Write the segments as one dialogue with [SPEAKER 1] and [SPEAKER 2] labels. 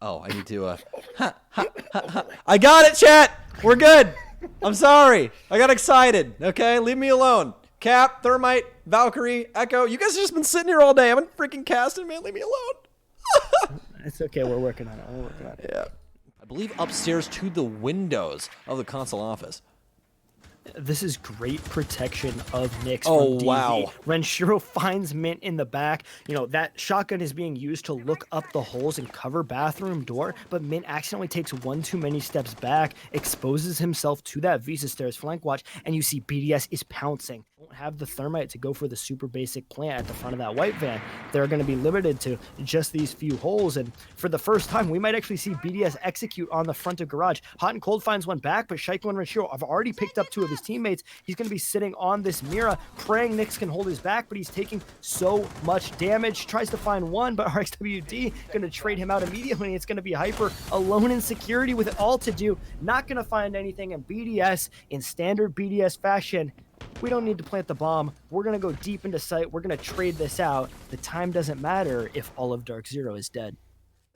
[SPEAKER 1] Oh, I need to, I got it, chat! We're good! I'm sorry. I got excited, okay? Leave me alone. Cap, Thermite, Valkyrie, Echo. You guys have just been sitting here all day. I've been freaking casting, man. Leave me alone.
[SPEAKER 2] It's okay. We're working on it.
[SPEAKER 1] Yeah. I believe upstairs to the windows of the console office.
[SPEAKER 2] This is great protection of Nyx
[SPEAKER 1] Oh,
[SPEAKER 2] from DV.
[SPEAKER 1] wow.
[SPEAKER 2] Renshiro finds Mint in the back. You know, that shotgun is being used to look up the holes and cover bathroom door, but Mint accidentally takes one too many steps back, exposes himself to that Visa Stairs flank watch, and you see BDS is pouncing. Don't have the Thermite to go for the super basic plant at the front of that white van. They're going to be limited to just these few holes, and for the first time, we might actually see BDS execute on the front of garage. Hot and Cold finds one back, but Shaiko and Renshiro have already picked up two of his teammates. He's going to be sitting on this Mira, praying Nyx can hold his back, but he's taking so much damage. Tries to find one, but RXWD going to trade him out immediately. It's going to be Hyper alone in security with it all to do, not going to find anything, and BDS, in standard BDS fashion, we don't need to plant the bomb. We're going to go deep into sight. We're going to trade this out. The time doesn't matter if all of DarkZero is dead.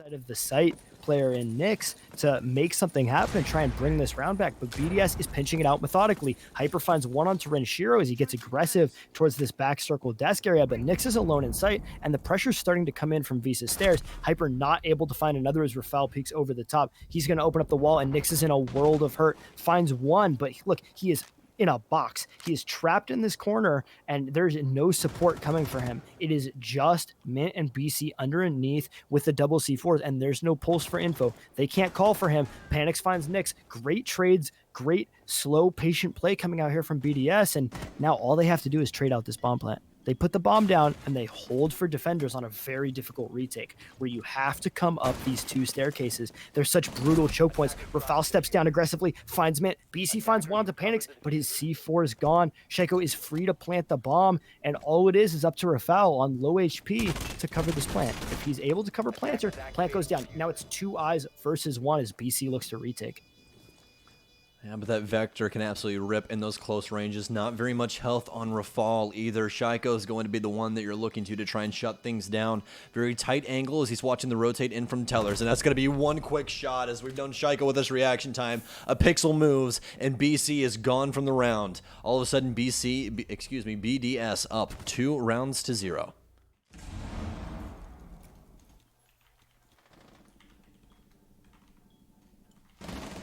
[SPEAKER 2] Side of the site player in Nyx to make something happen and try and bring this round back, but BDS is pinching it out methodically. Hyper finds one onto Renshiro as he gets aggressive towards this back circle desk area, but Nyx is alone in sight, and the pressure's starting to come in from Visa Stairs. Hyper not able to find another as Rafal peeks over the top. He's going to open up the wall, and Nyx is in a world of hurt. Finds one, but look, he is in a box. He is trapped in this corner, and there's no support coming for him. It is just Mint and BC underneath with the double C4s, and there's no pulse for info. They can't call for him. Panics finds Nyx. Great trades, great slow, patient play coming out here from BDS, and now all they have to do is trade out this bomb plant. They put the bomb down, and they hold for defenders on a very difficult retake, where you have to come up these two staircases. There's such brutal choke points. Rafal steps down aggressively, finds Mint. BC finds one to Panics, but his C4 is gone. Shaiko is free to plant the bomb, and all it is up to Rafal on low HP to cover this plant. If he's able to cover planter, plant goes down. Now it's 2 eyes versus 1 as BC looks to retake.
[SPEAKER 1] Yeah, but that Vector can absolutely rip in those close ranges. Not very much health on Rafal either. Shaiko is going to be the one that you're looking to try and shut things down. Very tight angle as he's watching the rotate in from Tellers. And that's going to be one quick shot as we've done Shaiko with this reaction time. A pixel moves and BC is gone from the round. All of a sudden BDS up 2 rounds to 0.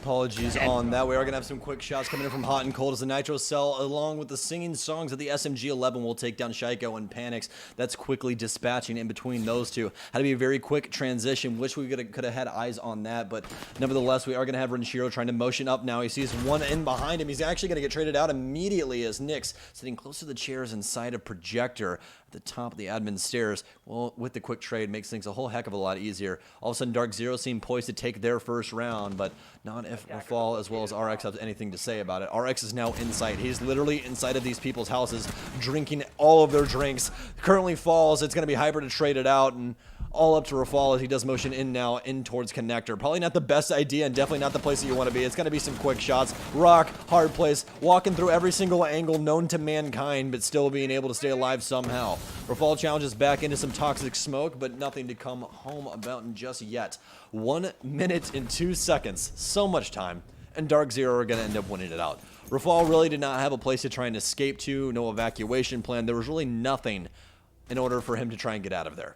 [SPEAKER 1] Apologies on that. We are going to have some quick shots coming in from Hot and Cold as the Nitro Cell, along with the singing songs of the SMG-11, will take down Shaiko and Panics. That's quickly dispatching in between those two. Had to be a very quick transition. Wish we could have had eyes on that, but nevertheless, we are going to have Renshiro trying to motion up now. He sees one in behind him. He's actually going to get traded out immediately as Nyx, sitting close to the chairs inside a projector at the top of the admin stairs. Well, with the quick trade, makes things a whole heck of a lot easier. All of a sudden, DarkZero seem poised to take their first round, but not if Rafal as well as RX have anything to say about it. RX is now inside. He's literally inside of these people's houses, drinking all of their drinks. Currently falls. It's going to be Hyper to trade it out, and all up to Rafal as he does motion in now, in towards Connector. Probably not the best idea, and definitely not the place that you want to be. It's going to be some quick shots. Rock, hard place, walking through every single angle known to mankind, but still being able to stay alive somehow. Rafal challenges back into some toxic smoke, but nothing to come home about just yet. 1 minute and 2 seconds. So much time. And DarkZero are going to end up winning it out. Rafal really did not have a place to try and escape to. No evacuation plan. There was really nothing in order for him to try and get out of there.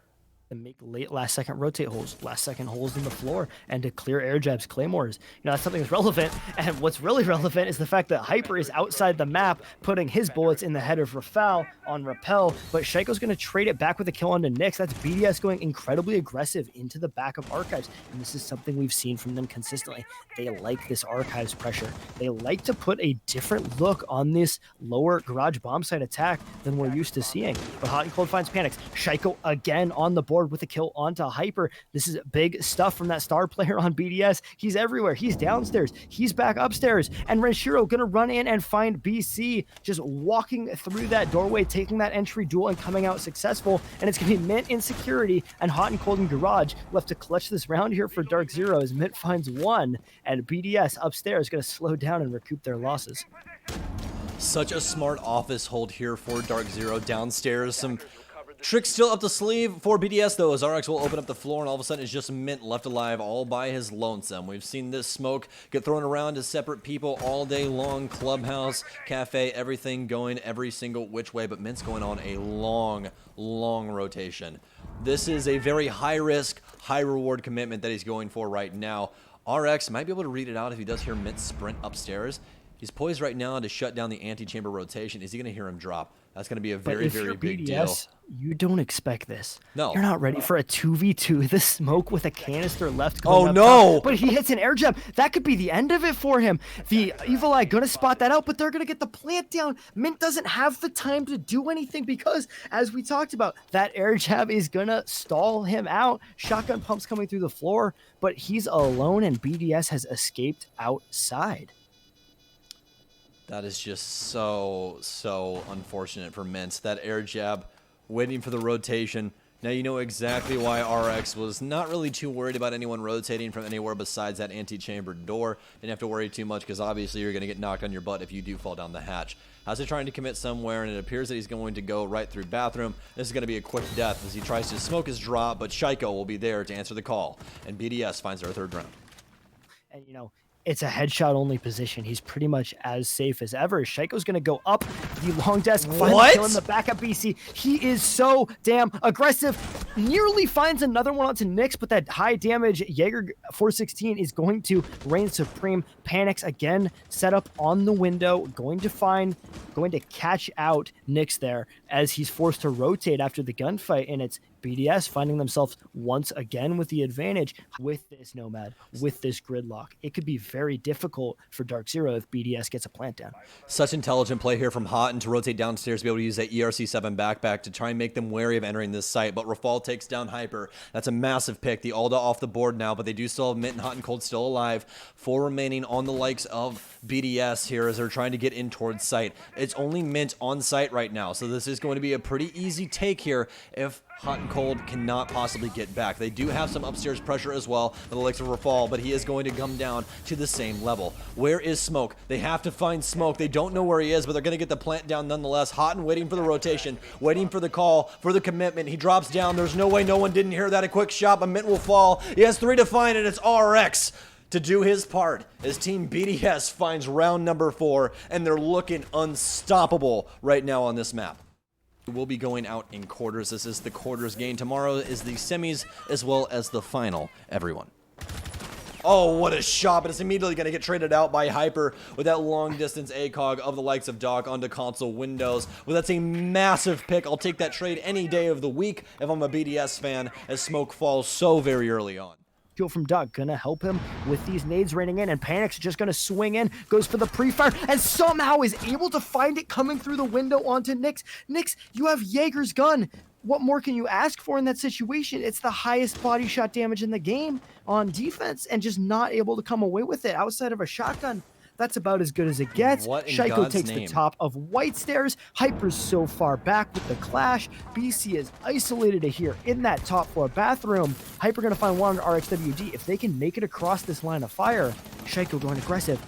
[SPEAKER 2] And make late last-second rotate holes, last-second holes in the floor, and to clear air jabs, claymores. You know, that's something that's relevant, and what's really relevant is the fact that Hyper is outside the map, putting his bullets in the head of Rafal on Rappel, but Shaiko's going to trade it back with a kill onto Nyx. That's BDS going incredibly aggressive into the back of Archives, and this is something we've seen from them consistently. They like this Archives pressure. They like to put a different look on this lower garage bomb site attack than we're used to seeing. But Hot and Cold finds Panics. Shaiko again on the board with a kill onto Hyper. This is big stuff from that star player on BDS. He's everywhere. He's downstairs. He's back upstairs. And Renshiro gonna run in and find BC just walking through that doorway, taking that entry duel and coming out successful. And it's gonna be Mint in security and Hot and Cold in garage. Left to clutch this round here for DarkZero as Mint finds one, and BDS upstairs gonna slow down and recoup their losses.
[SPEAKER 1] Such a smart office hold here for DarkZero. Downstairs, some Trick still up the sleeve for BDS, though, as RX will open up the floor, and all of a sudden it's just Mint left alive all by his lonesome. We've seen this smoke get thrown around to separate people all day long. Clubhouse, cafe, everything going every single which way, but Mint's going on a long rotation. This is a very high-risk, high-reward commitment that he's going for right now. RX might be able to read it out if he does hear Mint sprint upstairs. He's poised right now to shut down the anti-chamber rotation. Is he going to hear him drop? That's going to be a very big deal.
[SPEAKER 2] You don't expect this.
[SPEAKER 1] No.
[SPEAKER 2] You're not ready for a 2v2. The smoke with a canister left going
[SPEAKER 1] Oh,
[SPEAKER 2] up
[SPEAKER 1] no.
[SPEAKER 2] top. But he hits an air jab. That could be the end of it for him. The Evil Eye going to spot that out, but they're going to get the plant down. Mint doesn't have the time to do anything because, as we talked about, that air jab is going to stall him out. Shotgun pumps coming through the floor, but he's alone, and BDS has escaped outside.
[SPEAKER 1] That is just so unfortunate for Mint. That air jab, waiting for the rotation. Now you know exactly why RX was not really too worried about anyone rotating from anywhere besides that anti-chamber door. Didn't have to worry too much because obviously you're going to get knocked on your butt if you do fall down the hatch. How's he trying to commit somewhere, and it appears that he's going to go right through bathroom. This is going to be a quick death as he tries to smoke his drop, but Shaiko will be there to answer the call. And BDS finds their third round.
[SPEAKER 2] And you know, it's a headshot only position. He's pretty much as safe as ever. Shaiko's going to go up the long desk, finally killing the backup BC. He is so damn aggressive. Nearly finds another one onto Nyx, but that high damage Jaeger 416 is going to reign supreme. Panics again, set up on the window, going to catch out Nyx there as he's forced to rotate after the gunfight, and it's BDS finding themselves once again with the advantage with this Nomad, with this gridlock. It could be very difficult for DarkZero if BDS gets a plant down.
[SPEAKER 1] Such intelligent play here from Hotton to rotate downstairs to be able to use that ERC7 backpack to try and make them wary of entering this site, but Rafal takes down Hyper. That's a massive pick. The Alda off the board now, but they do still have Mint and Hot and Cold still alive. 4 remaining on the likes of BDS here as they're trying to get in towards site. It's only Mint on site right now, so this is going to be a pretty easy take here if Hot and Cold cannot possibly get back. They do have some upstairs pressure as well for the likes of Rafal, but he is going to come down to the same level. Where is Smoke? They have to find Smoke. They don't know where he is, but they're going to get the plant down nonetheless. Hot and waiting for the rotation, waiting for the call, for the commitment. He drops down. There's no way no one didn't hear that. A quick shot, but Mint will fall. He has 3 to find, and it's RX to do his part as Team BDS finds round number 4, and they're looking unstoppable right now on this map. We'll be going out in quarters. This is the quarters game. Tomorrow is the semis as well as the final, everyone. Oh, what a shot, but it's immediately going to get traded out by Hyper with that long-distance ACOG of the likes of Doc onto console windows. Well, that's a massive pick. I'll take that trade any day of the week if I'm a BDS fan, as Smoke falls so very early on.
[SPEAKER 2] From Doug, gonna help him with these nades raining in, and Panic's just gonna swing in, goes for the pre-fire, and somehow is able to find it coming through the window onto Nyx. Nyx, you have Jaeger's gun. What more can you ask for in that situation? It's the highest body shot damage in the game on defense, and just not able to come away with it outside of a shotgun. That's about as good as it gets. Shaiko takes the top of White Stairs. Hyper's so far back with the clash. BC is isolated here in that top floor bathroom. Hyper going to find one on RXWD. If they can make it across this line of fire, Shaiko going aggressive.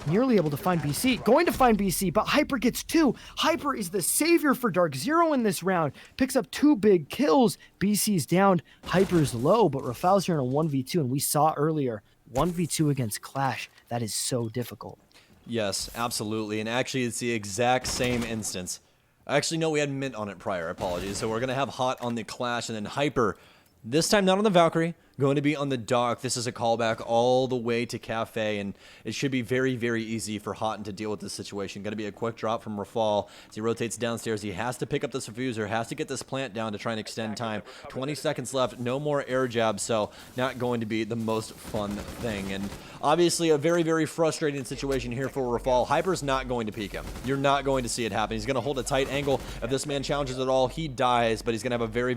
[SPEAKER 2] Nearly able to find BC. Going to find BC, but Hyper gets 2. Hyper is the savior for DarkZero in this round. Picks up 2 big kills. BC's down. Hyper's low, but Rafal's here in a 1v2, and we saw earlier, 1v2 against Clash. That is so difficult.
[SPEAKER 1] Yes, absolutely. And actually, it's the exact same instance. Actually, no, we had Mint on it prior. Apologies. So we're going to have Hot on the Clash and then Hyper. This time not on the Valkyrie. Going to be on the Dock. This is a callback all the way to Cafe, and it should be very easy for Houghton to deal with this situation. Going to be a quick drop from Rafal as he rotates downstairs. He has to pick up this diffuser, has to get this plant down to try and extend time. 20 seconds left, no more air jabs, so not going to be the most fun thing. And obviously a very frustrating situation here for Rafal. Hyper's not going to peek him. You're not going to see it happen. He's going to hold a tight angle. If this man challenges at all, he dies, but he's going to have a very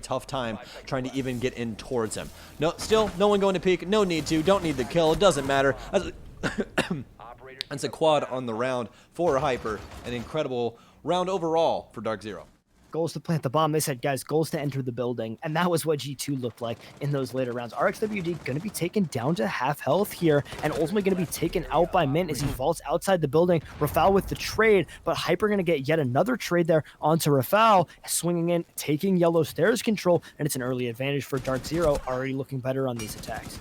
[SPEAKER 1] tough time trying to even get in towards him. No, still, no one going to peek. No need to. Don't need the kill. It doesn't matter. That's a quad on the round for Hyper. An incredible round overall for DarkZero.
[SPEAKER 2] goals to plant the bomb. They said, guys, goals to enter the building. And that was what G2 looked like in those later rounds. RXWD going to be taken down to half health here and ultimately going to be taken out by Mint as he vaults outside the building. Rafal with the trade, but Hyper going to get yet another trade there onto Rafal, swinging in, taking yellow stairs control, and it's an early advantage for DarkZero, already looking better on these attacks.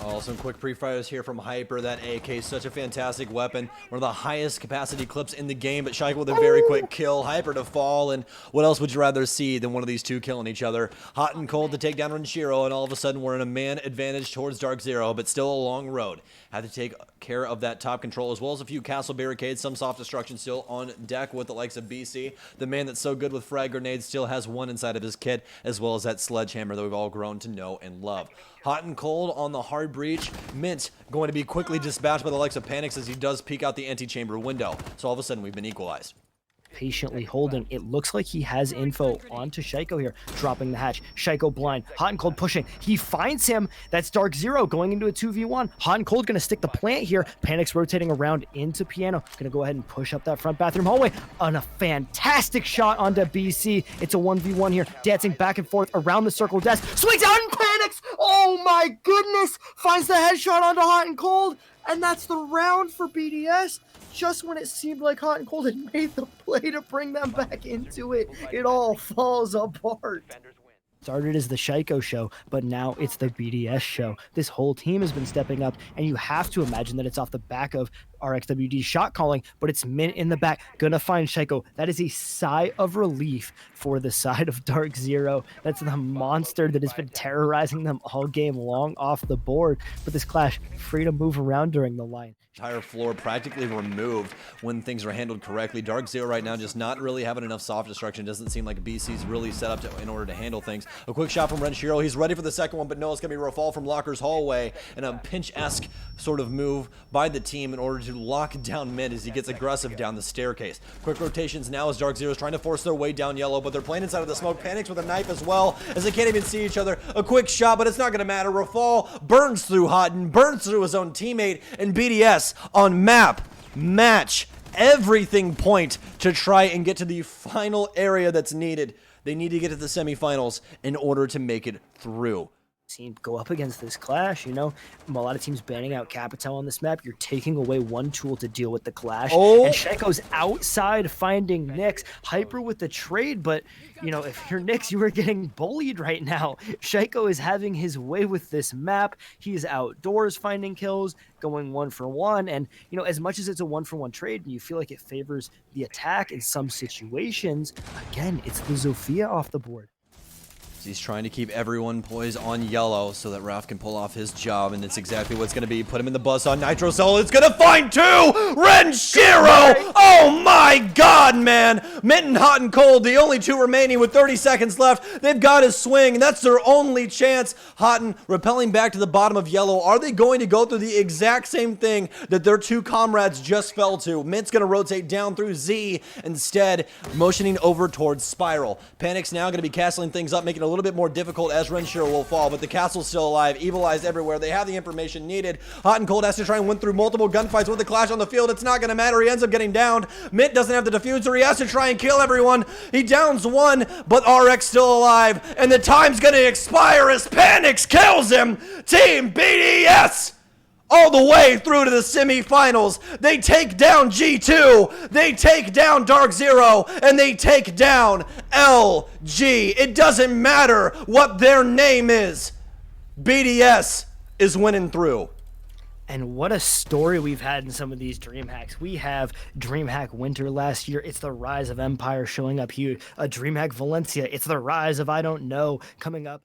[SPEAKER 1] Oh, some quick pre-fires here from Hyper. That AK is such a fantastic weapon. One of the highest capacity clips in the game, but Shaika with a very quick kill. Hyper to fall, and what else would you rather see than one of these two killing each other? Hot and cold to take down Renshiro, and all of a sudden we're in a man advantage towards DarkZero, but still a long road. Had to take care of that top control, as well as a few castle barricades, some soft destruction still on deck with the likes of BC. The man that's so good with frag grenades still has one inside of his kit, as well as that sledgehammer that we've all grown to know and love. Hot and cold on the hard breach. Mint going to be quickly dispatched by the likes of Panics as he does peek out the antechamber window. So all of a sudden we've been equalized.
[SPEAKER 2] Patiently holding. It looks like he has info onto Shaiko here, dropping the hatch. Shaiko blind, hot and cold pushing. He finds him. That's DarkZero going into a 2v1. Hot and cold going to stick the plant here. Panic's rotating around into Piano. Going to go ahead and push up that front bathroom hallway on a fantastic shot onto BC. It's a 1v1 here, dancing back and forth around the circle desk. Swings out and Panics. Oh my goodness. Finds the headshot onto Hot and Cold. And that's the round for BDS. Just when it seemed like Hot and Cold had made the play to bring them back into it, it all falls apart. Started as the Shaiko show, but now it's the BDS show. This whole team has been stepping up, and you have to imagine that it's off the back of RXWD shot calling, but it's Mint in the back, gonna find Shaiko. That is a sigh of relief for the side of DarkZero. That's the monster that has been terrorizing them all game long off the board. But this clash, free to move around during the line.
[SPEAKER 1] Entire floor practically removed when things are handled correctly. DarkZero right now just not really having enough soft destruction. Doesn't seem like BC's really set up in order to handle things. A quick shot from Renshiro. He's ready for the second one, but no, it's going to be Rafal from Locker's hallway. And a pinch-esque sort of move by the team in order to lock down Mid as he gets aggressive down the staircase. Quick rotations now as DarkZero is trying to force their way down yellow, but they're playing inside of the smoke. Panics with a knife as well as they can't even see each other. A quick shot, but it's not going to matter. Rafal burns through Houghton, burns through his own teammate, and BDS on map, match, everything point to try and get to the final area that's needed. They need to get to the semifinals in order to make it through.
[SPEAKER 2] Team go up against this clash, you know, a lot of teams banning out Capital on this map. You're taking away one tool to deal with the clash.
[SPEAKER 1] Oh.
[SPEAKER 2] And Shaiko's outside finding Nyx. Hyper with the trade, but you know, if you're Nyx, you are getting bullied right now. Shaiko is having his way with this map. He's outdoors finding kills, going 1-for-1, and you know, as much as it's a 1-for-1 trade and you feel like it favors the attack in some situations, again, it's the Zofia off the board.
[SPEAKER 1] He's trying to keep everyone poised on yellow so that Raf can pull off his job, and it's exactly what's going to be. Put him in the bus on Nitro Cell. It's going to find two! Renshiro! Oh my god, man! Mitten, hot and cold, the only two remaining with 30 seconds left. They've got to swing, and that's their only chance. Houghton repelling back to the bottom of yellow. Are they going to go through the exact same thing that their two comrades just fell to? Mint's going to rotate down through Z, instead motioning over towards Spiral. Panic's now going to be castling things up, making it a little bit more difficult as Renshiro will fall, but the castle's still alive. Evil Eyes everywhere. They have the information needed. Hot and Cold has to try and win through multiple gunfights with the clash on the field. It's not going to matter. He ends up getting downed. Mint doesn't have the diffuser. He has to try and kill everyone. He downs one, but RX still alive, and the time's going to expire as Panics kills him. Team BDS! All the way through to the semifinals. They take down G2, they take down DarkZero, and they take down LG. It doesn't matter what their name is. BDS is winning through.
[SPEAKER 2] And what a story we've had in some of these DreamHacks. We have DreamHack Winter last year. It's the rise of Empire showing up here. A DreamHack Valencia. It's the rise of I Don't Know coming up.